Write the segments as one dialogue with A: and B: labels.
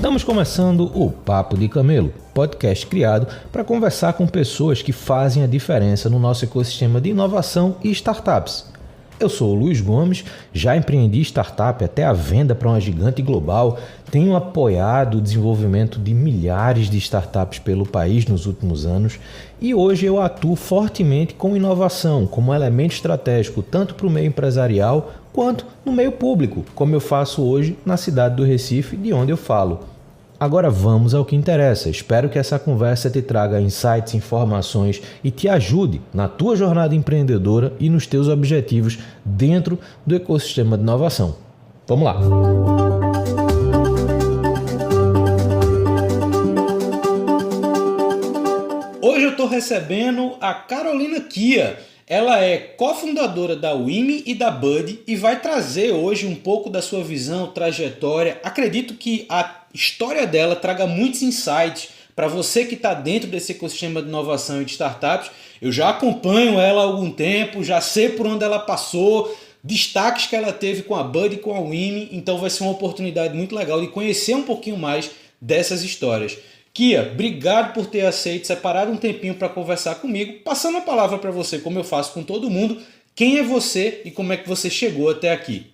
A: Estamos começando o Papo de Camelo, podcast criado para conversar com pessoas que fazem a diferença no nosso ecossistema de inovação e startups. Eu sou o Luiz Gomes, já empreendi startup até a venda para uma gigante global, tenho apoiado o desenvolvimento de milhares de startups pelo país nos últimos anos e hoje eu atuo fortemente com inovação como elemento estratégico tanto para o meio empresarial quanto no meio público, como eu faço hoje na cidade do Recife, de onde eu falo. Agora vamos ao que interessa. Espero que essa conversa te traga insights, informações e te ajude na tua jornada empreendedora e nos teus objetivos dentro do ecossistema de inovação. Vamos lá! Hoje eu estou recebendo a Carolina Chia. Ela é cofundadora da WIMI e da Bud e vai trazer hoje um pouco da sua visão, trajetória. Acredito que a história dela traga muitos insights para você que está dentro desse ecossistema de inovação e de startups. Eu já acompanho ela há algum tempo, já sei por onde ela passou, destaques que ela teve com a Bud e com a WIMI, então vai ser uma oportunidade muito legal de conhecer um pouquinho mais dessas histórias. Chia, obrigado por ter aceito, separar um tempinho para conversar comigo. Passando a palavra para você, como eu faço com todo mundo, quem é você e como é que você chegou até aqui?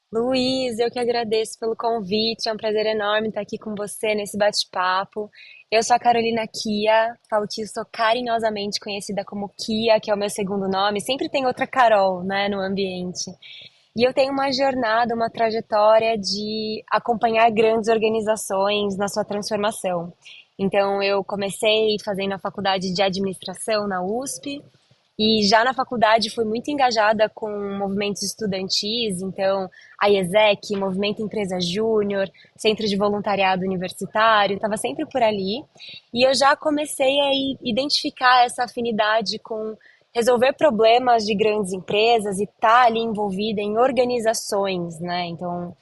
B: Luiz, eu que agradeço pelo convite, é um prazer enorme estar aqui com você nesse bate-papo. Eu sou a Carolina Chia, falo que eu sou carinhosamente conhecida como Chia, que é o meu segundo nome. Sempre tem outra Carol, né, no ambiente. E eu tenho uma jornada, uma trajetória de acompanhar grandes organizações na sua transformação. Então, eu comecei fazendo a faculdade de administração na USP, e já na faculdade fui muito engajada com movimentos estudantis, então a IESEC, Movimento Empresa Júnior, Centro de Voluntariado Universitário, estava sempre por ali. E eu já comecei a identificar essa afinidade com resolver problemas de grandes empresas e estar ali envolvida em organizações, né? Então,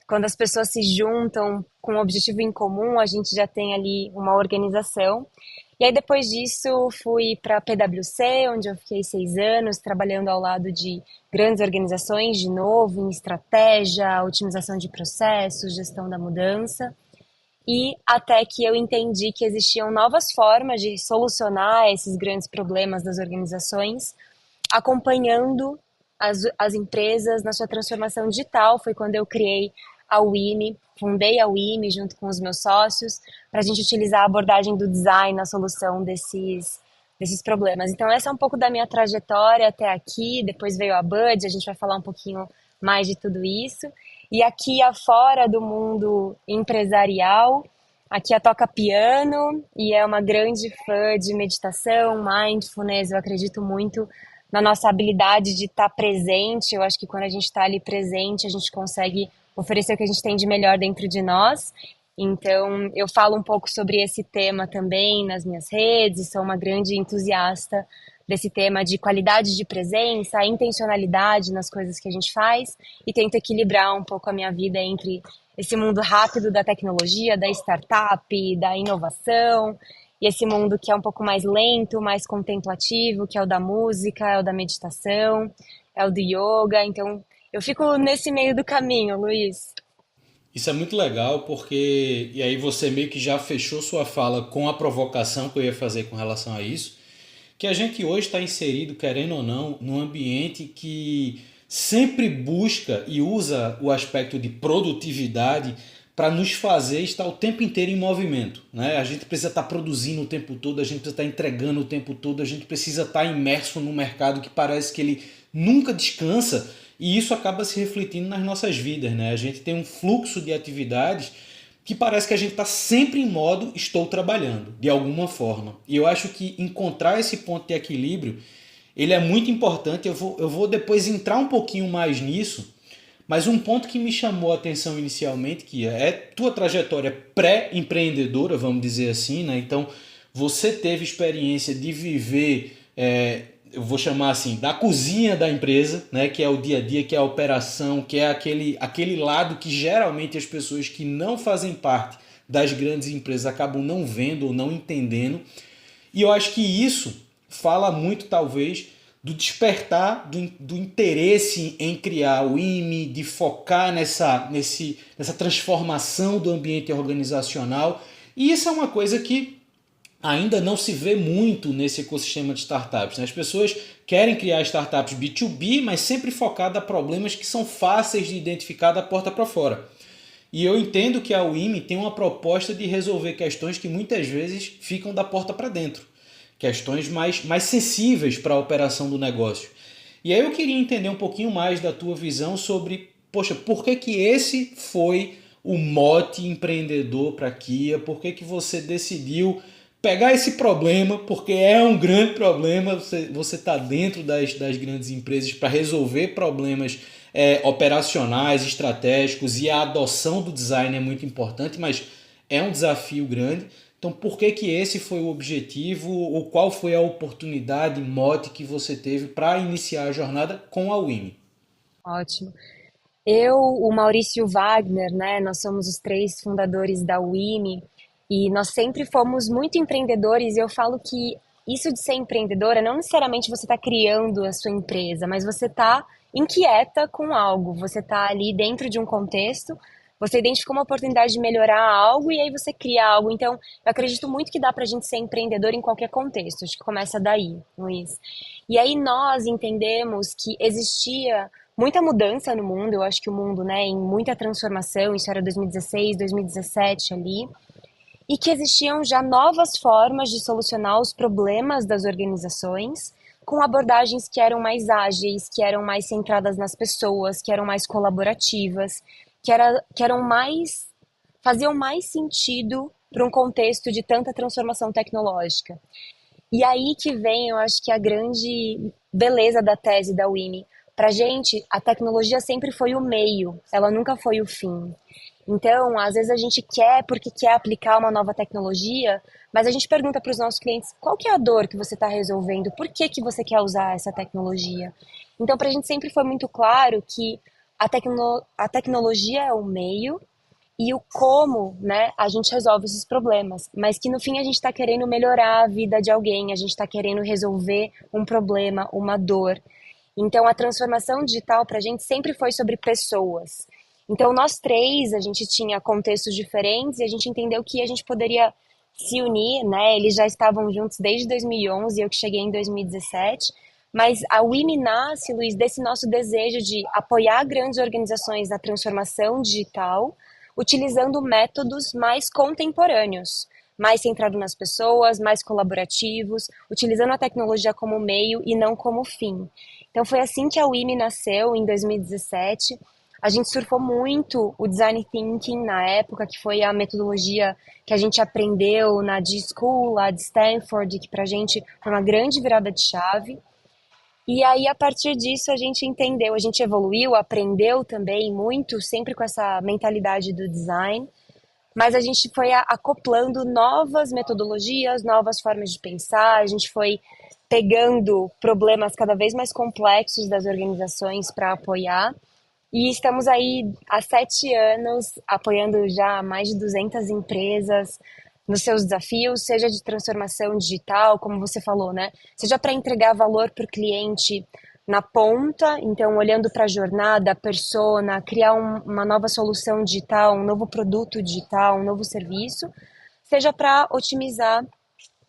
B: quando as pessoas se juntam com um objetivo em comum, a gente já tem ali uma organização. E aí, depois disso, fui para a PwC, onde eu fiquei 6 anos, trabalhando ao lado de grandes organizações, de novo, em estratégia, otimização de processos, gestão da mudança. E até que eu entendi que existiam novas formas de solucionar esses grandes problemas das organizações, acompanhando as empresas na sua transformação digital. Foi quando eu criei a WIMI, fundei a WIMI junto com os meus sócios, para a gente utilizar a abordagem do design na solução desses problemas. Então, essa é um pouco da minha trajetória até aqui. Depois veio a Bud, a gente vai falar um pouquinho mais de tudo isso. E aqui afora do mundo empresarial, aqui a toca piano e é uma grande fã de meditação, mindfulness. Eu acredito muito na nossa habilidade de estar presente. Eu acho que quando a gente está ali presente, a gente consegue oferecer o que a gente tem de melhor dentro de nós. Então, eu falo um pouco sobre esse tema também nas minhas redes, sou uma grande entusiasta desse tema de qualidade de presença, intencionalidade nas coisas que a gente faz e tento equilibrar um pouco a minha vida entre esse mundo rápido da tecnologia, da startup, da inovação, e esse mundo que é um pouco mais lento, mais contemplativo, que é o da música, é o da meditação, é o do yoga. Então, eu fico nesse meio do caminho, Luiz.
A: Isso é muito legal porque, e aí você meio que já fechou sua fala com a provocação que eu ia fazer com relação a isso, que a gente hoje está inserido, querendo ou não, num ambiente que sempre busca e usa o aspecto de produtividade para nos fazer estar o tempo inteiro em movimento, né? A gente precisa estar produzindo o tempo todo, a gente precisa estar entregando o tempo todo, a gente precisa estar imerso num mercado que parece que ele nunca descansa e isso acaba se refletindo nas nossas vidas, né? A gente tem um fluxo de atividades que parece que a gente está sempre em modo estou trabalhando, de alguma forma. E eu acho que encontrar esse ponto de equilíbrio, ele é muito importante. Eu vou depois entrar um pouquinho mais nisso, mas um ponto que me chamou a atenção inicialmente, que é tua trajetória pré-empreendedora, vamos dizer assim, né? Então, você teve experiência de viver, eu vou chamar assim, da cozinha da empresa, né? Que é o dia a dia, que é a operação, que é aquele lado que geralmente as pessoas que não fazem parte das grandes empresas acabam não vendo ou não entendendo. E eu acho que isso fala muito, talvez, do despertar do interesse em criar o IME, de focar nessa transformação do ambiente organizacional. E isso é uma coisa que ainda não se vê muito nesse ecossistema de startups, né? As pessoas querem criar startups B2B, mas sempre focada a problemas que são fáceis de identificar da porta para fora. E eu entendo que a UIME tem uma proposta de resolver questões que muitas vezes ficam da porta para dentro. Questões mais sensíveis para a operação do negócio. E aí eu queria entender um pouquinho mais da tua visão sobre, poxa, por que que esse foi o mote empreendedor para a Kia? Por que que você decidiu pegar esse problema, porque é um grande problema, você está dentro das grandes empresas para resolver problemas operacionais, estratégicos, e a adoção do design é muito importante, mas é um desafio grande. Então, por que que esse foi o objetivo, ou qual foi a oportunidade, mote que você teve para iniciar a jornada com a Wini?
B: Ótimo. Eu, o Maurício Wagner, né? Nós somos os três fundadores da UIMI e nós sempre fomos muito empreendedores. E eu falo que isso de ser empreendedora não necessariamente você está criando a sua empresa, mas você está inquieta com algo. Você está ali dentro de um contexto, você identifica uma oportunidade de melhorar algo e aí você cria algo. Então, eu acredito muito que dá para a gente ser empreendedor em qualquer contexto. Acho que começa daí, Luiz. E aí nós entendemos que existia muita mudança no mundo, eu acho que o mundo, né, em muita transformação, isso era 2016, 2017 ali, e que existiam já novas formas de solucionar os problemas das organizações, com abordagens que eram mais ágeis, que eram mais centradas nas pessoas, que eram mais colaborativas, que eram mais, faziam mais sentido para um contexto de tanta transformação tecnológica. E aí que vem, eu acho que a grande beleza da tese da Winnie. Para gente, a tecnologia sempre foi o meio, ela nunca foi o fim. Então, às vezes a gente quer porque quer aplicar uma nova tecnologia, mas a gente pergunta para os nossos clientes qual que é a dor que você está resolvendo, por que, que você quer usar essa tecnologia. Então, para a gente sempre foi muito claro que a tecnologia é o meio e o como, né, a gente resolve esses problemas, mas que no fim a gente está querendo melhorar a vida de alguém, a gente está querendo resolver um problema, uma dor. Então, a transformação digital para a gente sempre foi sobre pessoas. Então, nós três, a gente tinha contextos diferentes e a gente entendeu que a gente poderia se unir, né? Eles já estavam juntos desde 2011, eu que cheguei em 2017. Mas a WIMI nasce, Luiz, desse nosso desejo de apoiar grandes organizações na transformação digital, utilizando métodos mais contemporâneos, mais centrados nas pessoas, mais colaborativos, utilizando a tecnologia como meio e não como fim. Então foi assim que a WIMI nasceu em 2017. A gente surfou muito o design thinking na época, que foi a metodologia que a gente aprendeu na D-School, lá de Stanford, que pra gente foi uma grande virada de chave. E aí, a partir disso, a gente entendeu, a gente evoluiu, aprendeu também muito, sempre com essa mentalidade do design, mas a gente foi acoplando novas metodologias, novas formas de pensar, a gente foi pegando problemas cada vez mais complexos das organizações para apoiar. E estamos aí há 7 anos apoiando já mais de 200 empresas nos seus desafios, seja de transformação digital, como você falou, né? Seja para entregar valor para o cliente na ponta, então olhando para a jornada, a persona, criar uma nova solução digital, um novo produto digital, um novo serviço, seja para otimizar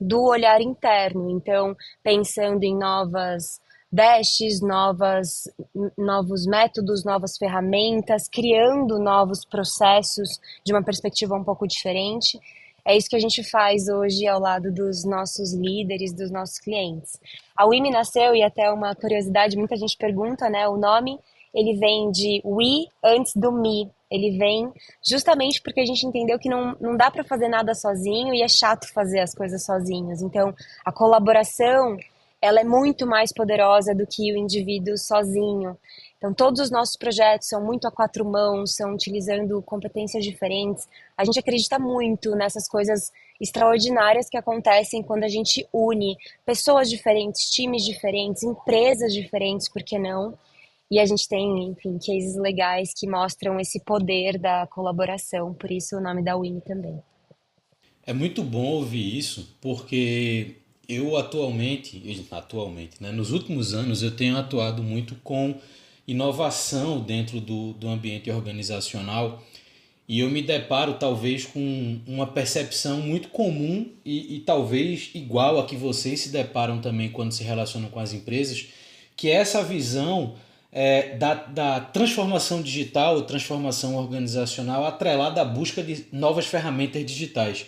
B: do olhar interno, então pensando em novas dashes, novos métodos, novas ferramentas, criando novos processos de uma perspectiva um pouco diferente. É isso que a gente faz hoje ao lado dos nossos líderes, dos nossos clientes. A WIMI nasceu, e até uma curiosidade, muita gente pergunta, né, o nome, ele vem de we antes do me. Ele vem justamente porque a gente entendeu que não dá para fazer nada sozinho e é chato fazer as coisas sozinhos. Então, a colaboração, ela é muito mais poderosa do que o indivíduo sozinho. Então, todos os nossos projetos são muito a quatro mãos, são utilizando competências diferentes. A gente acredita muito nessas coisas extraordinárias que acontecem quando a gente une pessoas diferentes, times diferentes, empresas diferentes, por que não? E a gente tem, enfim, cases legais que mostram esse poder da colaboração, por isso o nome da Winnie também.
A: É muito bom ouvir isso, porque Eu atualmente, né, nos últimos anos eu tenho atuado muito com inovação dentro do ambiente organizacional e eu me deparo talvez com uma percepção muito comum e talvez igual a que vocês se deparam também quando se relacionam com as empresas, que é essa visão da transformação digital, transformação organizacional atrelada à busca de novas ferramentas digitais.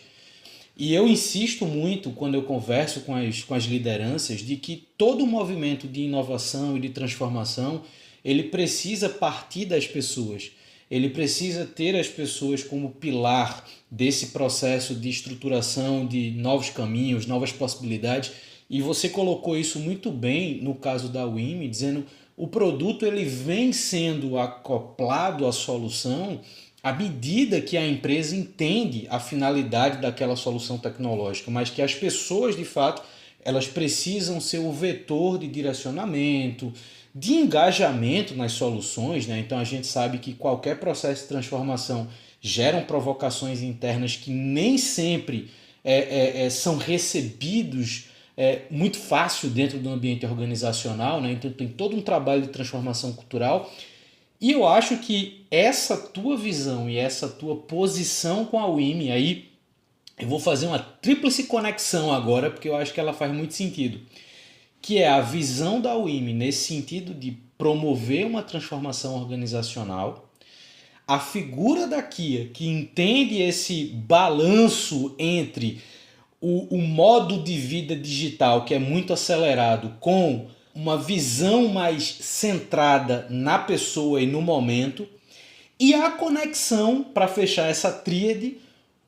A: E eu insisto muito quando eu converso com as lideranças de que todo movimento de inovação e de transformação ele precisa partir das pessoas. Ele precisa ter as pessoas como pilar desse processo de estruturação de novos caminhos, novas possibilidades. E você colocou isso muito bem no caso da WIMI, dizendo o produto ele vem sendo acoplado à solução à medida que a empresa entende a finalidade daquela solução tecnológica, mas que as pessoas, de fato, elas precisam ser o vetor de direcionamento, de engajamento nas soluções, né? Então a gente sabe que qualquer processo de transformação geram provocações internas que nem sempre são recebidos muito fácil dentro do ambiente organizacional, né? Então tem todo um trabalho de transformação cultural e eu acho que essa tua visão e essa tua posição com a WIMI, aí eu vou fazer uma tríplice conexão agora, porque eu acho que ela faz muito sentido. Que é a visão da WIMI nesse sentido de promover uma transformação organizacional, a figura da Kia, que entende esse balanço entre o modo de vida digital, que é muito acelerado, com uma visão mais centrada na pessoa e no momento, e a conexão para fechar essa tríade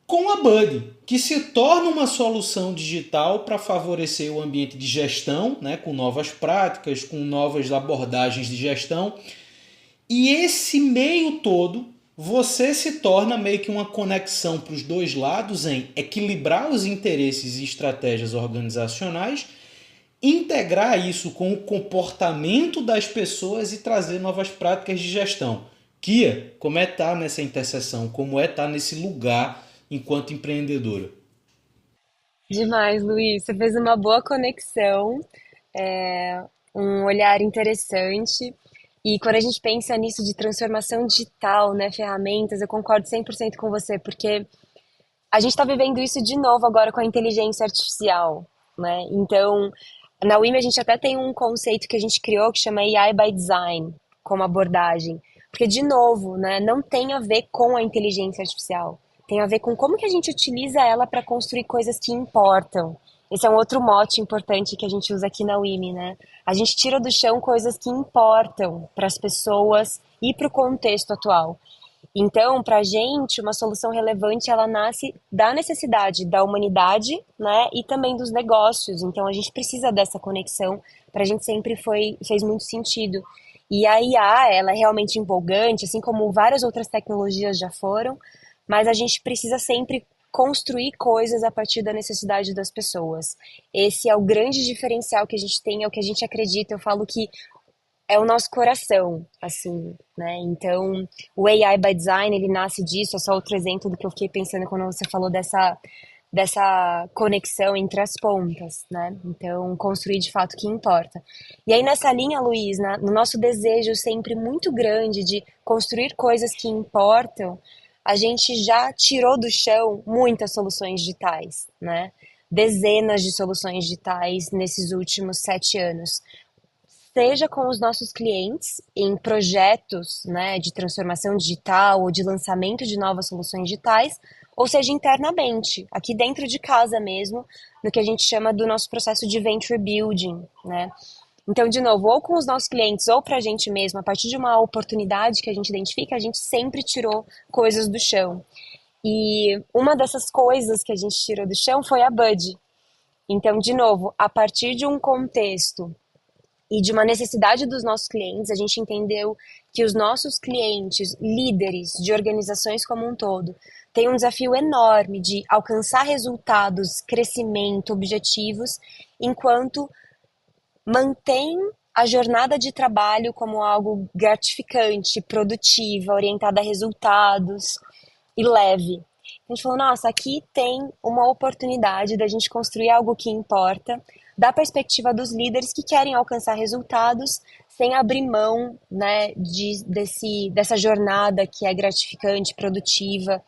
A: com a Buddy, que se torna uma solução digital para favorecer o ambiente de gestão, né, com novas práticas, com novas abordagens de gestão. E esse meio todo, você se torna meio que uma conexão para os dois lados em equilibrar os interesses e estratégias organizacionais, integrar isso com o comportamento das pessoas e trazer novas práticas de gestão. Kia, como é estar nessa interseção? Como é estar nesse lugar enquanto empreendedora?
B: Demais, Luiz. Você fez uma boa conexão, é, um olhar interessante. E quando a gente pensa nisso de transformação digital, né, ferramentas, eu concordo 100% com você, porque a gente está vivendo isso de novo agora com a inteligência artificial, né? Então, na UIM a gente até tem um conceito que a gente criou que chama AI by Design, como abordagem. Porque, de novo, né, não tem a ver com a inteligência artificial. Tem a ver com como que a gente utiliza ela para construir coisas que importam. Esse é um outro mote importante que a gente usa aqui na UIM, né? A gente tira do chão coisas que importam para as pessoas e para o contexto atual. Então, para a gente, uma solução relevante, ela nasce da necessidade da humanidade, né, e também dos negócios. Então, a gente precisa dessa conexão. Para a gente sempre fez muito sentido. E a IA, ela é realmente empolgante, assim como várias outras tecnologias já foram, mas a gente precisa sempre construir coisas a partir da necessidade das pessoas. Esse é o grande diferencial que a gente tem, é o que a gente acredita. Eu falo que é o nosso coração, assim, né? Então, o AI by Design, ele nasce disso, é só outro exemplo do que eu fiquei pensando quando você falou dessa conexão entre as pontas, né? Então, construir de fato o que importa. E aí, nessa linha, Luiz, no nosso desejo sempre muito grande de construir coisas que importam, a gente já tirou do chão muitas soluções digitais, né? Dezenas de soluções digitais nesses últimos 7 anos, seja com os nossos clientes em projetos, né, de transformação digital ou de lançamento de novas soluções digitais, ou seja internamente, aqui dentro de casa mesmo, no que a gente chama do nosso processo de venture building, né? Então, de novo, ou com os nossos clientes ou para a gente mesmo, a partir de uma oportunidade que a gente identifica, a gente sempre tirou coisas do chão. E uma dessas coisas que a gente tirou do chão foi a Bud. Então, de novo, a partir de um contexto e de uma necessidade dos nossos clientes, a gente entendeu que os nossos clientes, líderes de organizações como um todo, têm um desafio enorme de alcançar resultados, crescimento, objetivos, enquanto mantém a jornada de trabalho como algo gratificante, produtiva, orientada a resultados e leve. A gente falou, nossa, aqui tem uma oportunidade da gente construir algo que importa, da perspectiva dos líderes que querem alcançar resultados sem abrir mão, né, dessa jornada que é gratificante, produtiva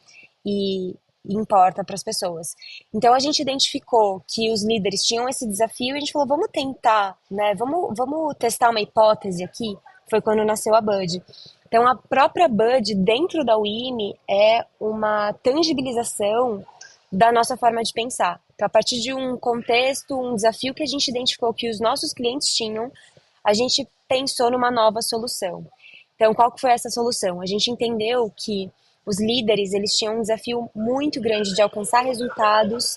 B: e importa para as pessoas. Então a gente identificou que os líderes tinham esse desafio e a gente falou, vamos tentar, né, vamos testar uma hipótese aqui. Foi quando nasceu a Bud. Então, a própria Bud dentro da UIMI é uma tangibilização da nossa forma de pensar. Então, a partir de um contexto, um desafio que a gente identificou que os nossos clientes tinham, a gente pensou numa nova solução. Então, qual que foi essa solução? A gente entendeu que os líderes, eles tinham um desafio muito grande de alcançar resultados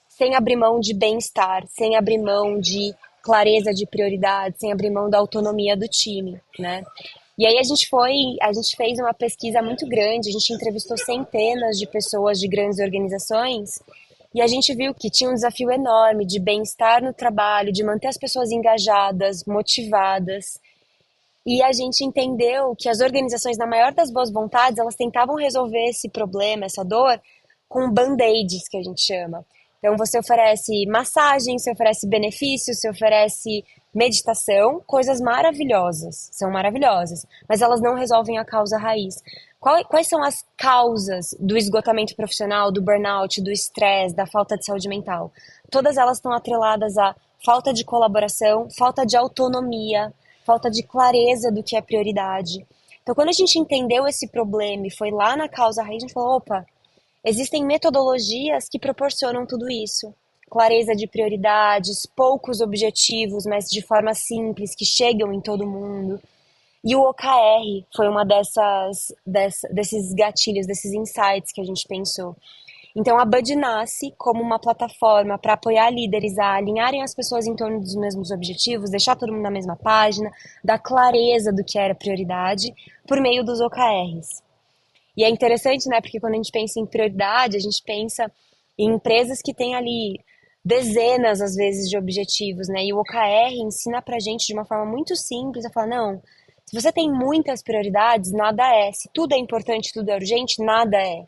B: sem abrir mão de bem-estar, sem abrir mão de clareza de prioridade, sem abrir mão da autonomia do time, né? E aí a gente fez uma pesquisa muito grande, a gente entrevistou centenas de pessoas de grandes organizações e a gente viu que tinha um desafio enorme de bem-estar no trabalho, de manter as pessoas engajadas, motivadas. E a gente entendeu que as organizações, na maior das boas vontades, elas tentavam resolver esse problema, essa dor, com band-aids, que a gente chama. Então, você oferece massagem, você oferece benefícios, você oferece meditação, coisas maravilhosas, são maravilhosas, mas elas não resolvem a causa raiz. Quais são as causas do esgotamento profissional, do burnout, do estresse, da falta de saúde mental? Todas elas estão atreladas à falta de colaboração, falta de autonomia, falta de clareza do que é prioridade. Então, quando a gente entendeu esse problema e foi lá na causa raiz, a gente falou, opa, existem metodologias que proporcionam tudo isso. Clareza de prioridades, poucos objetivos, mas de forma simples, que chegam em todo mundo. E o OKR foi uma desses gatilhos, desses insights que a gente pensou. Então, a Bud nasce como uma plataforma para apoiar líderes a alinharem as pessoas em torno dos mesmos objetivos, deixar todo mundo na mesma página, dar clareza do que era prioridade por meio dos OKRs. E é interessante, né, porque quando a gente pensa em prioridade, a gente pensa em empresas que têm ali dezenas, às vezes, de objetivos, né, e o OKR ensina pra gente de uma forma muito simples a falar, não, se você tem muitas prioridades, nada é. Se tudo é importante, tudo é urgente, nada é.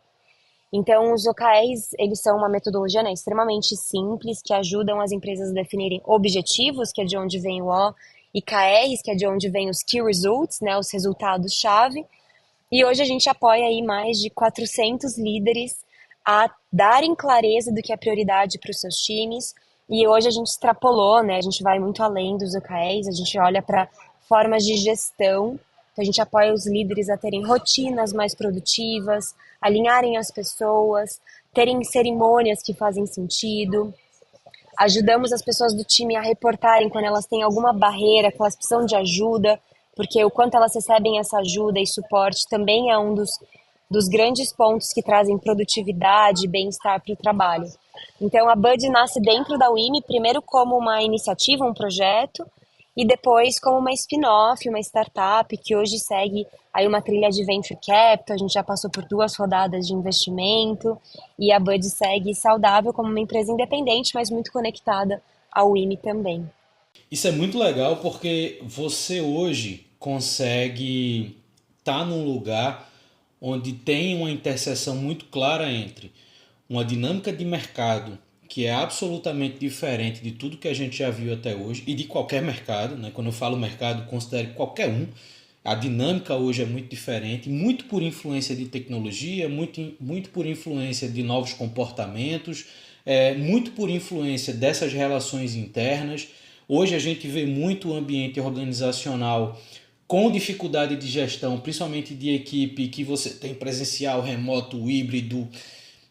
B: Então, os OKRs, eles são uma metodologia, né, extremamente simples, que ajudam as empresas a definirem objetivos, que é de onde vem o O, e KRs, que é de onde vem os Key Results, né, os resultados-chave. E hoje a gente apoia aí mais de 400 líderes a darem clareza do que é prioridade para os seus times. E hoje a gente extrapolou, né, a gente vai muito além dos OKRs, a gente olha para formas de gestão. Então, a gente apoia os líderes a terem rotinas mais produtivas, alinharem as pessoas, terem cerimônias que fazem sentido. Ajudamos as pessoas do time a reportarem quando elas têm alguma barreira, que elas precisam de ajuda, porque o quanto elas recebem essa ajuda e suporte também é um dos grandes pontos que trazem produtividade e bem-estar para o trabalho. Então, a Bud nasce dentro da UIMI, primeiro como uma iniciativa, um projeto, e depois como uma spin-off, uma startup que hoje segue aí uma trilha de venture capital, a gente já passou por 2 rodadas de investimento e a Bud segue saudável como uma empresa independente, mas muito conectada ao IME também.
A: Isso é muito legal porque você hoje consegue estar num lugar onde tem uma interseção muito clara entre uma dinâmica de mercado que é absolutamente diferente de tudo que a gente já viu até hoje e de qualquer mercado, né? Quando eu falo mercado, considere qualquer um. A dinâmica hoje é muito diferente, muito por influência de tecnologia, muito por influência de novos comportamentos, muito por influência dessas relações internas. Hoje a gente vê muito o ambiente organizacional com dificuldade de gestão, principalmente de equipe, que você tem presencial, remoto, híbrido,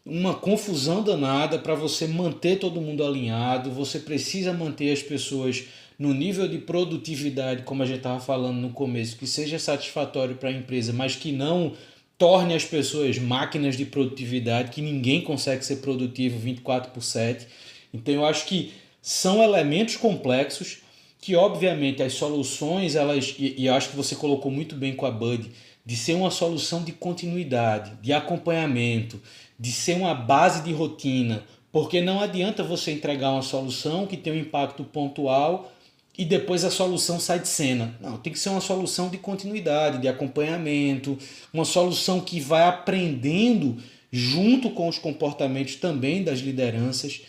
A: uma confusão danada para você manter todo mundo alinhado. Você precisa manter as pessoas no nível de produtividade, como a gente estava falando no começo, que seja satisfatório para a empresa, mas que não torne as pessoas máquinas de produtividade, que ninguém consegue ser produtivo 24/7. Então eu acho que são elementos complexos que obviamente as soluções, e eu acho que você colocou muito bem com a Bud, de ser uma solução de continuidade, de acompanhamento, de ser uma base de rotina, porque não adianta você entregar uma solução que tem um impacto pontual e depois a solução sai de cena. Não, tem que ser uma solução de continuidade, de acompanhamento, uma solução que vai aprendendo junto com os comportamentos também das lideranças.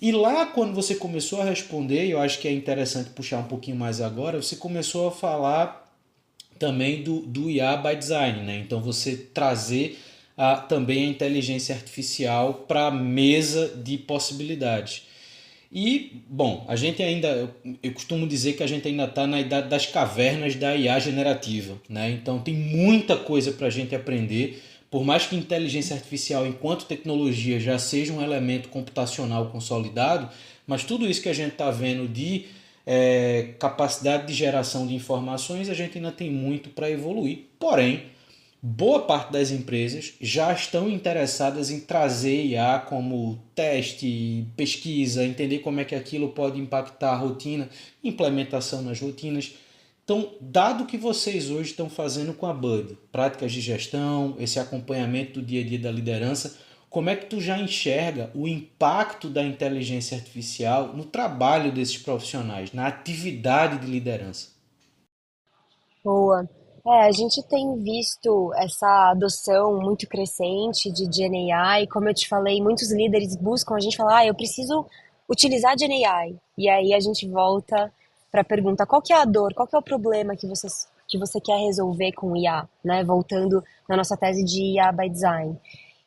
A: E lá, quando você começou a responder, eu acho que é interessante puxar um pouquinho mais agora, você começou a falar também do IA by Design, né? Então você trazer também a inteligência artificial para a mesa de possibilidades. E, bom, a gente ainda, eu costumo dizer que a gente ainda está na idade das cavernas da IA generativa, né? Então tem muita coisa para a gente aprender, por mais que inteligência artificial, enquanto tecnologia, já seja um elemento computacional consolidado, mas tudo isso que a gente está vendo de capacidade de geração de informações, a gente ainda tem muito para evoluir. Porém, boa parte das empresas já estão interessadas em trazer IA como teste, pesquisa, entender como é que aquilo pode impactar a rotina, implementação nas rotinas. Então, dado que vocês hoje estão fazendo com a Bud, práticas de gestão, esse acompanhamento do dia a dia da liderança, como é que tu já enxerga o impacto da inteligência artificial no trabalho desses profissionais, na atividade de liderança?
B: Boa. A gente tem visto essa adoção muito crescente de GenAI. Como eu te falei, muitos líderes buscam a gente falar, eu preciso utilizar GenAI. E aí a gente volta para a pergunta, qual que é a dor, qual que é o problema que você quer resolver com o IA, né? Voltando na nossa tese de IA by Design.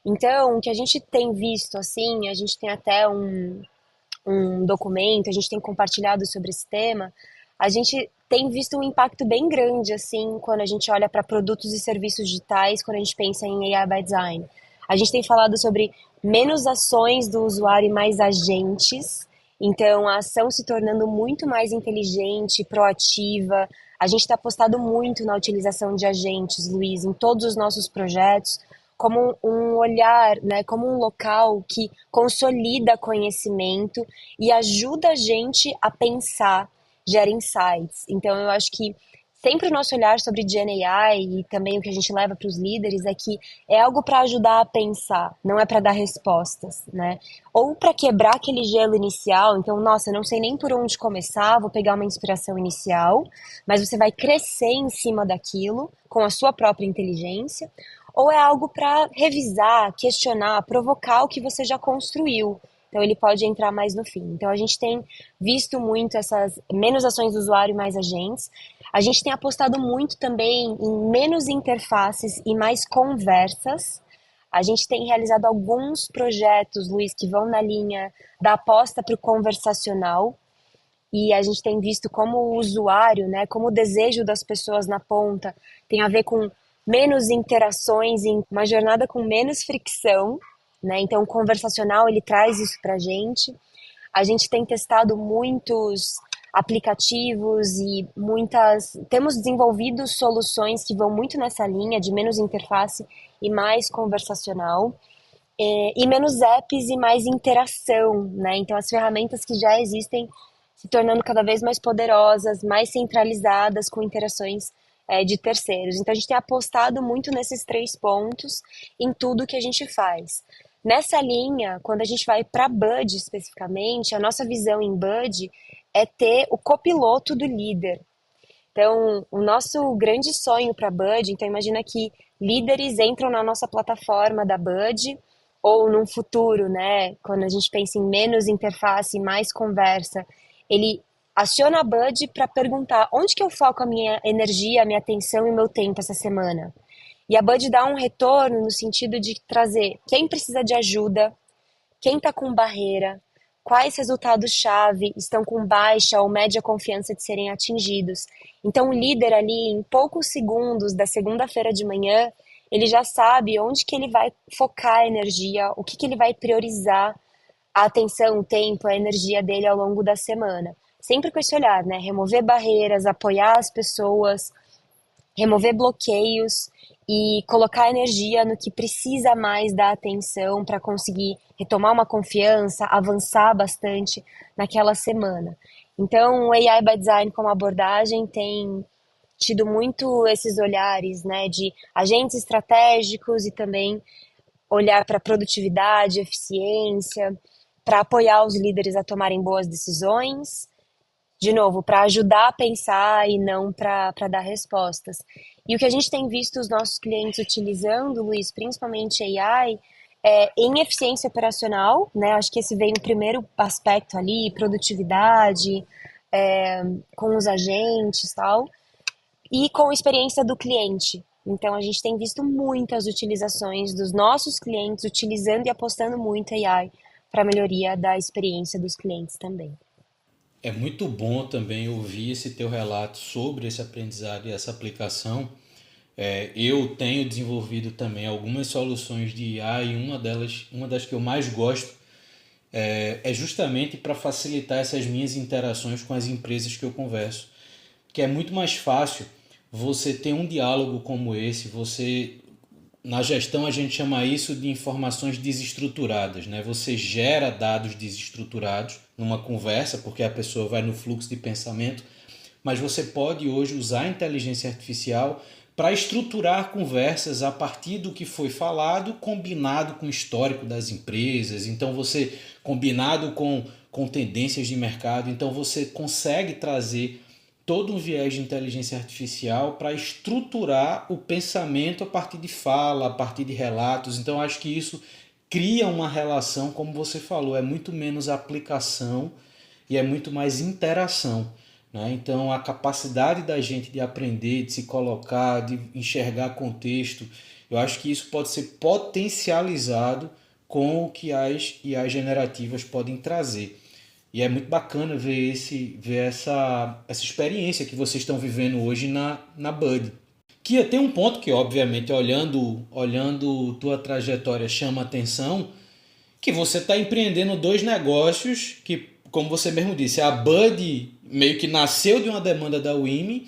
B: Então, o que a gente tem visto, assim, a gente tem até um documento, a gente tem compartilhado sobre esse tema, a gente tem visto um impacto bem grande, assim, quando a gente olha para produtos e serviços digitais, quando a gente pensa em AI by Design. A gente tem falado sobre menos ações do usuário e mais agentes, então a ação se tornando muito mais inteligente, proativa. A gente está apostado muito na utilização de agentes, Luiz, em todos os nossos projetos, como um olhar, né, como um local que consolida conhecimento e ajuda a gente a pensar, gera insights. Então, eu acho que sempre o nosso olhar sobre GenAI e também o que a gente leva para os líderes é que é algo para ajudar a pensar, não é para dar respostas, né? Ou para quebrar aquele gelo inicial. Então, nossa, eu não sei nem por onde começar, vou pegar uma inspiração inicial, mas você vai crescer em cima daquilo com a sua própria inteligência, ou é algo para revisar, questionar, provocar o que você já construiu. Então ele pode entrar mais no fim. Então a gente tem visto muito essas menos ações do usuário e mais agentes. A gente tem apostado muito também em menos interfaces e mais conversas. A gente tem realizado alguns projetos, Luiz, que vão na linha da aposta para o conversacional, e a gente tem visto como o usuário, né, como o desejo das pessoas na ponta tem a ver com menos interações, em uma jornada com menos fricção, né? Então, o conversacional ele traz isso para a gente. A gente tem testado muitos aplicativos e muitas. Temos desenvolvido soluções que vão muito nessa linha de menos interface e mais conversacional. E menos apps e mais interação, né? Então, as ferramentas que já existem se tornando cada vez mais poderosas, mais centralizadas, com interações de terceiros. Então, a gente tem apostado muito nesses três pontos em tudo que a gente faz. Nessa linha, quando a gente vai para Bud especificamente, a nossa visão em Bud é ter o copiloto do líder. Então, o nosso grande sonho para a Bud, então imagina que líderes entram na nossa plataforma da Bud, ou num futuro, né, quando a gente pensa em menos interface e mais conversa, ele aciona a Bud para perguntar onde que eu foco a minha energia, a minha atenção e meu tempo essa semana. E a Bud dá um retorno no sentido de trazer quem precisa de ajuda, quem está com barreira, quais resultados-chave estão com baixa ou média confiança de serem atingidos. Então, o líder ali, em poucos segundos da segunda-feira de manhã, ele já sabe onde que ele vai focar a energia, o que que ele vai priorizar a atenção, o tempo, a energia dele ao longo da semana. Sempre com esse olhar, né? Remover barreiras, apoiar as pessoas, remover bloqueios e colocar energia no que precisa mais da atenção para conseguir retomar uma confiança, avançar bastante naquela semana. Então, o AI by Design como abordagem tem tido muito esses olhares, né, de agentes estratégicos e também olhar para produtividade, eficiência, para apoiar os líderes a tomarem boas decisões, de novo, para ajudar a pensar e não para dar respostas. E o que a gente tem visto os nossos clientes utilizando, Luiz, principalmente AI, em eficiência operacional, né? Acho que esse vem o primeiro aspecto ali, produtividade, com os agentes e tal, e com a experiência do cliente. Então, a gente tem visto muitas utilizações dos nossos clientes utilizando e apostando muito em AI para a melhoria da experiência dos clientes também.
A: É muito bom também ouvir esse teu relato sobre esse aprendizado e essa aplicação. Eu tenho desenvolvido também algumas soluções de IA e uma das que eu mais gosto é justamente para facilitar essas minhas interações com as empresas que eu converso, que é muito mais fácil você ter um diálogo como esse. Você Na gestão a gente chama isso de informações desestruturadas, né? Você gera dados desestruturados numa conversa, porque a pessoa vai no fluxo de pensamento, mas você pode hoje usar a inteligência artificial para estruturar conversas a partir do que foi falado, combinado com o histórico das empresas. Então você combinado com tendências de mercado, então você consegue trazer todo um viés de inteligência artificial para estruturar o pensamento a partir de fala, a partir de relatos. Então acho que isso cria uma relação, como você falou, é muito menos aplicação e é muito mais interação. Né? Então a capacidade da gente de aprender, de se colocar, de enxergar contexto, eu acho que isso pode ser potencializado com o que as IA generativas podem trazer. E é muito bacana ver essa experiência que vocês estão vivendo hoje na Bud. Que tem um ponto que, obviamente, olhando tua trajetória, chama atenção, que você está empreendendo dois negócios que, como você mesmo disse, a Bud meio que nasceu de uma demanda da WIMI,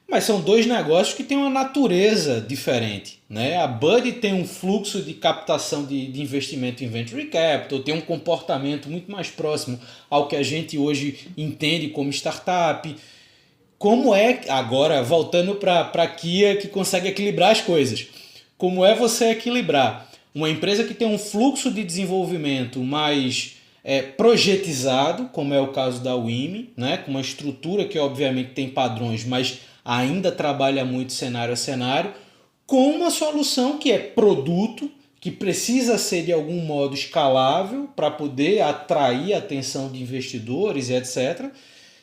A: mas são dois negócios que têm uma natureza diferente. Né? A Buddy tem um fluxo de captação de investimento em venture capital, tem um comportamento muito mais próximo ao que a gente hoje entende como startup. Como é, agora voltando para a Kia, que consegue equilibrar as coisas, como é você equilibrar uma empresa que tem um fluxo de desenvolvimento mais projetizado, como é o caso da WIMI, né? Com uma estrutura que obviamente tem padrões, mas ainda trabalha muito cenário a cenário, com uma solução que é produto, que precisa ser de algum modo escalável para poder atrair a atenção de investidores e etc.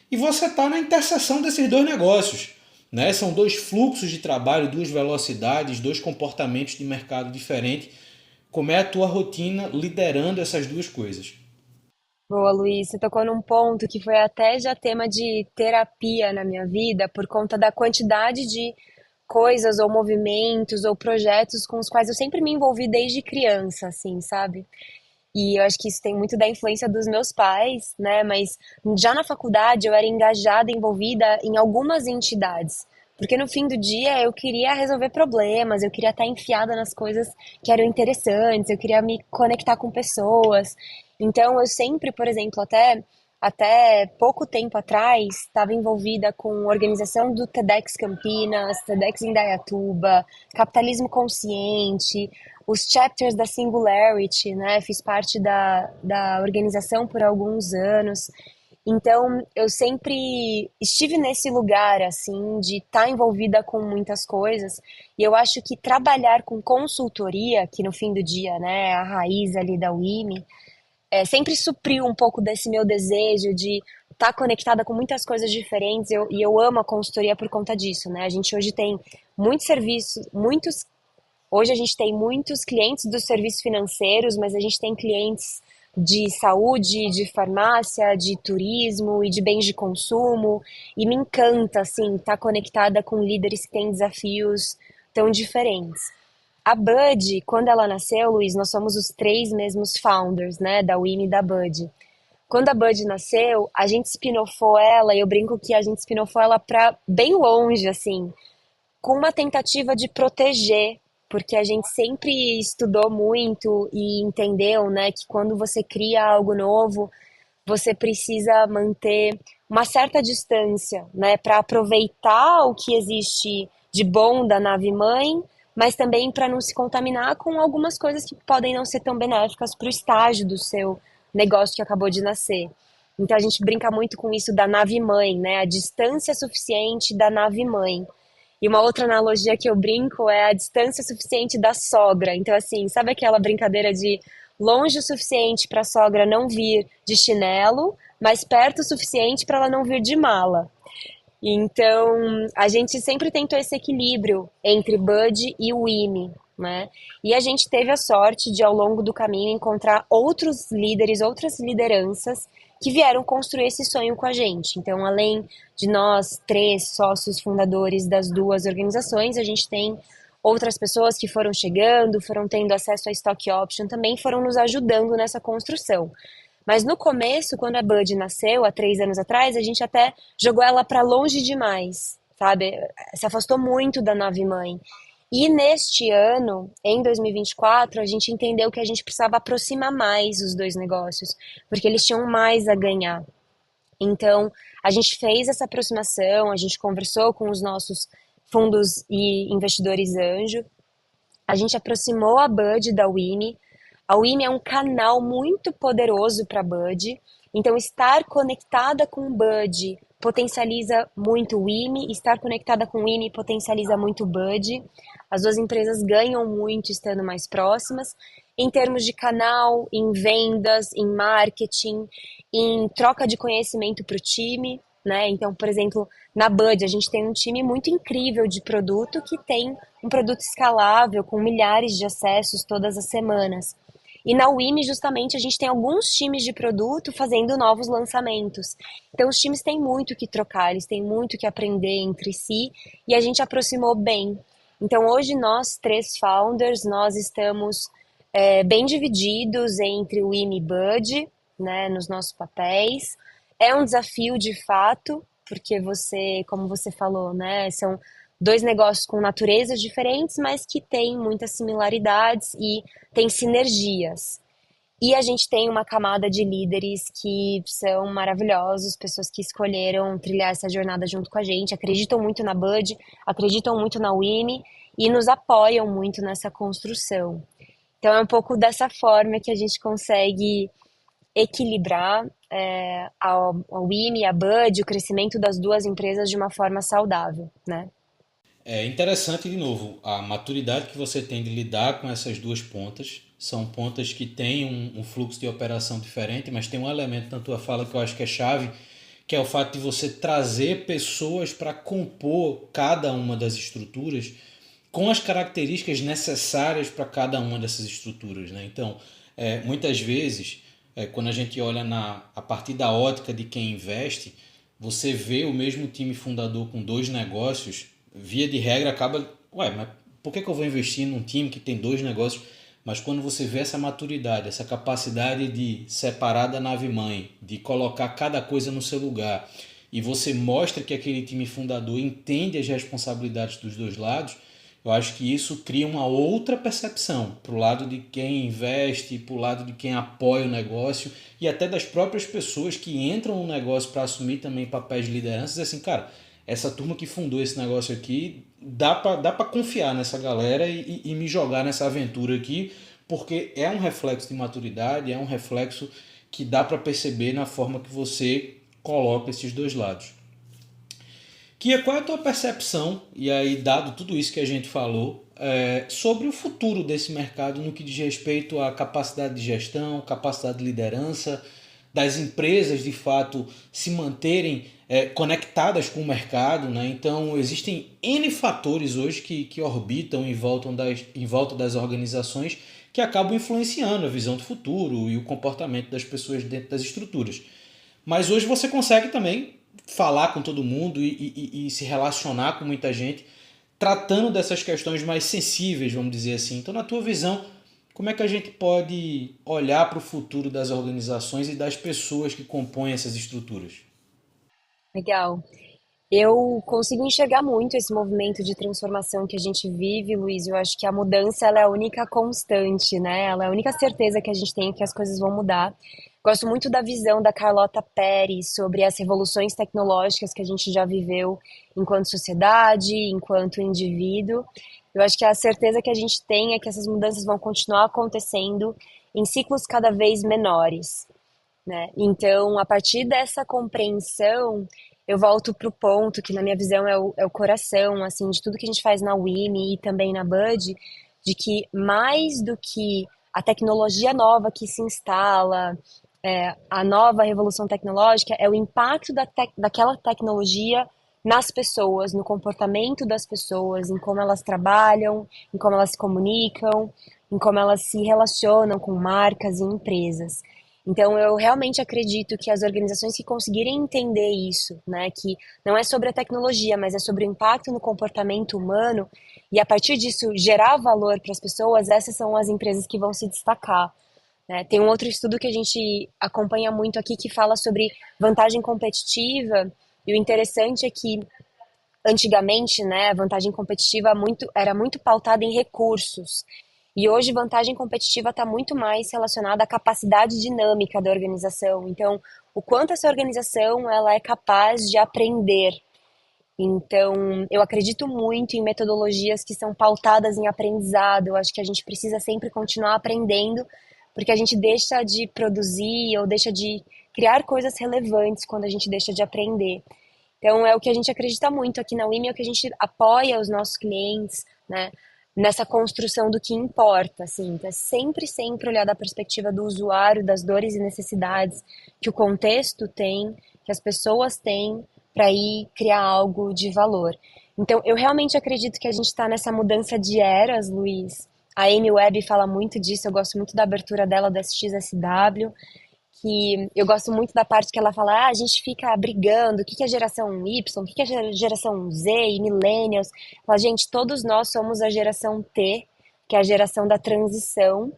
A: E você está na interseção desses dois negócios. Né? São dois fluxos de trabalho, duas velocidades, dois comportamentos de mercado diferentes. Como é a tua rotina liderando essas duas coisas?
B: Boa, Luiz, você tocou num ponto que foi até já tema de terapia na minha vida, por conta da quantidade de coisas ou movimentos ou projetos com os quais eu sempre me envolvi desde criança, assim, sabe? E eu acho que isso tem muito da influência dos meus pais, né? Mas já na faculdade eu era engajada, envolvida em algumas entidades. Porque no fim do dia eu queria resolver problemas, eu queria estar enfiada nas coisas que eram interessantes, eu queria me conectar com pessoas. Então eu sempre, por exemplo, até pouco tempo atrás, estava envolvida com a organização do TEDx Campinas, TEDx Indaiatuba, Capitalismo Consciente, os chapters da Singularity, né? Fiz parte da organização por alguns anos. Então, eu sempre estive nesse lugar, assim, de estar envolvida com muitas coisas. E eu acho que trabalhar com consultoria, que no fim do dia, né, é a raiz ali da WIMI, sempre supriu um pouco desse meu desejo de estar conectada com muitas coisas diferentes. E eu amo a consultoria por conta disso, né? A gente hoje tem muitos serviços, muitos. Hoje a gente tem muitos clientes dos serviços financeiros, mas a gente tem clientes de saúde, de farmácia, de turismo e de bens de consumo. E me encanta, assim, estar conectada com líderes que têm desafios tão diferentes. A Bud, quando ela nasceu, Luiz, nós somos os três mesmos founders, né, da WIMI e da Bud. Quando a Bud nasceu, a gente spin-offou ela, e eu brinco que a gente spin-offou ela para bem longe, assim, com uma tentativa de proteger, porque a gente sempre estudou muito e entendeu, né, que quando você cria algo novo, você precisa manter uma certa distância, né, para aproveitar o que existe de bom da nave mãe, mas também para não se contaminar com algumas coisas que podem não ser tão benéficas para o estágio do seu negócio que acabou de nascer. Então a gente brinca muito com isso da nave mãe, né, a distância suficiente da nave mãe. E uma outra analogia que eu brinco é a distância suficiente da sogra. Então, assim, sabe aquela brincadeira de longe o suficiente para a sogra não vir de chinelo, mas perto o suficiente para ela não vir de mala. Então, a gente sempre tentou esse equilíbrio entre Bud e o IME, né? E a gente teve a sorte de, ao longo do caminho, encontrar outros líderes, outras lideranças que vieram construir esse sonho com a gente. Então, além de nós três sócios fundadores das duas organizações, a gente tem outras pessoas que foram chegando, foram tendo acesso a stock option, também foram nos ajudando nessa construção. Mas no começo, quando a Bud nasceu, há 3 anos atrás, a gente até jogou ela para longe demais, sabe? Se afastou muito da nave mãe. E neste ano, em 2024, a gente entendeu que a gente precisava aproximar mais os dois negócios, porque eles tinham mais a ganhar. Então, a gente fez essa aproximação, a gente conversou com os nossos fundos e investidores anjo, a gente aproximou a Bud da WIMI. A WIMI é um canal muito poderoso para a Bud, então estar conectada com o Bud potencializa muito o WIMI, estar conectada com o WIMI potencializa muito o Bud. As duas empresas ganham muito estando mais próximas, em termos de canal, em vendas, em marketing, em troca de conhecimento para o time, né? Então, por exemplo, na Bud a gente tem um time muito incrível de produto que tem um produto escalável com milhares de acessos todas as semanas. E na WIMI, justamente, a gente tem alguns times de produto fazendo novos lançamentos. Então, os times têm muito que trocar, eles têm muito que aprender entre si e a gente aproximou bem. Então, hoje, nós três founders, nós estamos bem divididos entre o WIMI e Bud, né, nos nossos papéis. É um desafio, de fato, porque você, como você falou, né, são dois negócios com naturezas diferentes, mas que têm muitas similaridades e têm sinergias. E a gente tem uma camada de líderes que são maravilhosos, pessoas que escolheram trilhar essa jornada junto com a gente, acreditam muito na Bud, acreditam muito na WIMI e nos apoiam muito nessa construção. Então é um pouco dessa forma que a gente consegue equilibrar a WIMI e a Bud, o crescimento das duas empresas de uma forma saudável, né?
A: É interessante, de novo, a maturidade que você tem de lidar com essas duas pontas. São pontas que têm um fluxo de operação diferente, mas tem um elemento na tua fala que eu acho que é chave, que é o fato de você trazer pessoas para compor cada uma das estruturas com as características necessárias para cada uma dessas estruturas, né? Então, muitas vezes, quando a gente olha a partir da ótica de quem investe, você vê o mesmo time fundador com dois negócios, via de regra acaba, mas por que eu vou investir num time que tem dois negócios? Mas quando você vê essa maturidade, essa capacidade de separar da nave-mãe, de colocar cada coisa no seu lugar, e você mostra que aquele time fundador entende as responsabilidades dos dois lados, eu acho que isso cria uma outra percepção para o lado de quem investe, para o lado de quem apoia o negócio e até das próprias pessoas que entram no negócio para assumir também papéis de liderança. Dizer assim, cara, essa turma que fundou esse negócio aqui, dá para confiar nessa galera e me jogar nessa aventura aqui, porque é um reflexo de maturidade, é um reflexo que dá para perceber na forma que você coloca esses dois lados. Kia, qual é a tua percepção, e aí dado tudo isso que a gente falou, sobre o futuro desse mercado no que diz respeito à capacidade de gestão, capacidade de liderança, das empresas de fato se manterem conectadas com o mercado, né? Então existem N fatores hoje que orbitam em volta das organizações que acabam influenciando a visão do futuro e o comportamento das pessoas dentro das estruturas. Mas hoje você consegue também falar com todo mundo e se relacionar com muita gente, tratando dessas questões mais sensíveis, vamos dizer assim. Então, na tua visão, como é que a gente pode olhar para o futuro das organizações e das pessoas que compõem essas estruturas?
B: Legal. Eu consigo enxergar muito esse movimento de transformação que a gente vive, Luiz. Eu acho que a mudança ela é a única constante, né? Ela é a única certeza que a gente tem que as coisas vão mudar. Gosto muito da visão da Carlota Pérez sobre as revoluções tecnológicas que a gente já viveu enquanto sociedade, enquanto indivíduo. Eu acho que a certeza que a gente tem é que essas mudanças vão continuar acontecendo em ciclos cada vez menores, né? Então, a partir dessa compreensão, eu volto para o ponto que, na minha visão, é o coração, assim, de tudo que a gente faz na WIMI e também na Bud, de que mais do que a tecnologia nova que se instala, a nova revolução tecnológica, é o impacto daquela tecnologia nas pessoas, no comportamento das pessoas, em como elas trabalham, em como elas se comunicam, em como elas se relacionam com marcas e empresas. Então, eu realmente acredito que as organizações que conseguirem entender isso, né, que não é sobre a tecnologia, mas é sobre o impacto no comportamento humano, e a partir disso gerar valor para as pessoas, essas são as empresas que vão se destacar. Né? Tem um outro estudo que a gente acompanha muito aqui que fala sobre vantagem competitiva, e o interessante é que antigamente, né, a vantagem competitiva era muito pautada em recursos. E hoje, vantagem competitiva está muito mais relacionada à capacidade dinâmica da organização. Então, o quanto essa organização ela é capaz de aprender. Então, eu acredito muito em metodologias que são pautadas em aprendizado. Eu acho que a gente precisa sempre continuar aprendendo, porque a gente deixa de produzir ou deixa de criar coisas relevantes quando a gente deixa de aprender. Então, é o que a gente acredita muito aqui na WIMI, é o que a gente apoia os nossos clientes, né, nessa construção do que importa, assim, então, é sempre, sempre olhar da perspectiva do usuário, das dores e necessidades que o contexto tem, que as pessoas têm, para ir criar algo de valor. Então, eu realmente acredito que a gente está nessa mudança de eras, Luiz. A Amy Webb fala muito disso, eu gosto muito da abertura dela da SXSW, que eu gosto muito da parte que ela fala, a gente fica brigando, o que que é geração Y, o que que é geração Z e millennials. Fala, gente, todos nós somos a geração T, que é a geração da transição.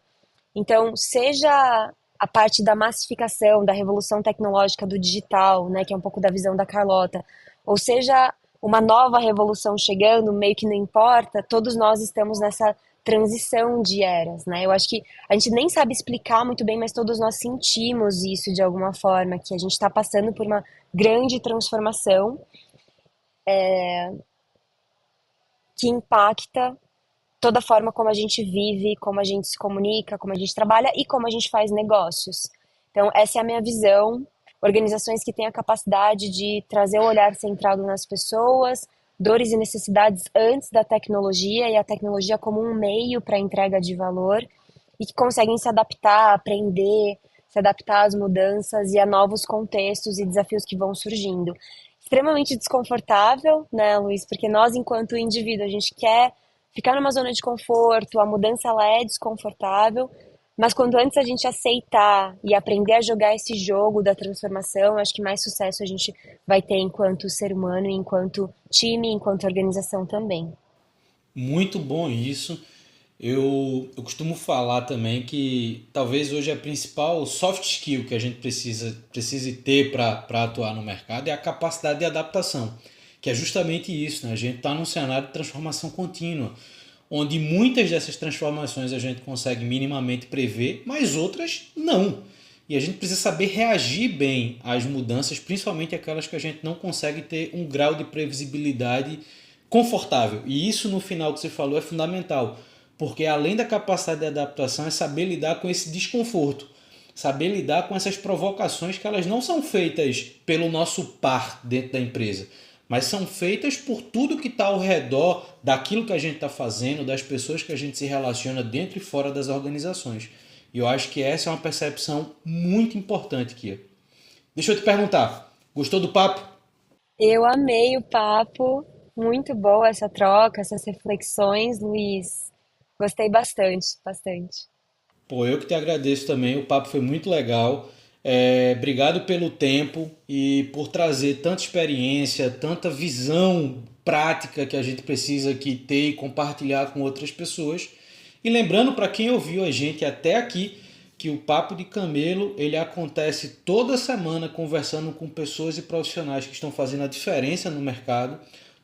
B: Então, seja a parte da massificação, da revolução tecnológica do digital, né, que é um pouco da visão da Carlota, ou seja, uma nova revolução chegando, meio que não importa, todos nós estamos nessa transição de eras, né? Eu acho que a gente nem sabe explicar muito bem, mas todos nós sentimos isso de alguma forma, que a gente está passando por uma grande transformação que impacta toda a forma como a gente vive, como a gente se comunica, como a gente trabalha e como a gente faz negócios. Então, essa é a minha visão. Organizações que têm a capacidade de trazer o olhar centrado nas pessoas, dores e necessidades antes da tecnologia e a tecnologia como um meio para a entrega de valor e que conseguem se adaptar, aprender, se adaptar às mudanças e a novos contextos e desafios que vão surgindo. Extremamente desconfortável, né, Luiz? Porque nós, enquanto indivíduo, a gente quer ficar numa zona de conforto, a mudança ela é desconfortável, mas quando antes a gente aceitar e aprender a jogar esse jogo da transformação, acho que mais sucesso a gente vai ter enquanto ser humano, enquanto time, enquanto organização também.
A: Muito bom isso. Eu costumo falar também que talvez hoje a principal soft skill que a gente precise ter para atuar no mercado é a capacidade de adaptação, que é justamente isso, né? A gente está num cenário de transformação contínua, onde muitas dessas transformações a gente consegue minimamente prever, mas outras não. E a gente precisa saber reagir bem às mudanças, principalmente aquelas que a gente não consegue ter um grau de previsibilidade confortável. E isso, no final que você falou, é fundamental, porque além da capacidade de adaptação é saber lidar com esse desconforto, saber lidar com essas provocações que elas não são feitas pelo nosso par dentro da empresa, mas são feitas por tudo que está ao redor daquilo que a gente está fazendo, das pessoas que a gente se relaciona dentro e fora das organizações. E eu acho que essa é uma percepção muito importante, Kia. Deixa eu te perguntar, gostou do papo?
B: Eu amei o papo, muito boa essa troca, essas reflexões, Luiz. Gostei bastante, bastante.
A: Pô, eu que te agradeço também, o papo foi muito legal. Obrigado pelo tempo e por trazer tanta experiência, tanta visão prática que a gente precisa aqui ter e compartilhar com outras pessoas. E lembrando para quem ouviu a gente até aqui que o Papo de Camelo ele acontece toda semana conversando com pessoas e profissionais que estão fazendo a diferença no mercado.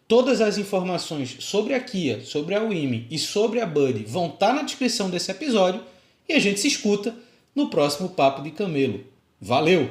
A: Todas as informações sobre a Kia, sobre a WIMI e sobre a Buddy vão estar na descrição desse episódio e a gente se escuta no próximo Papo de Camelo. Valeu!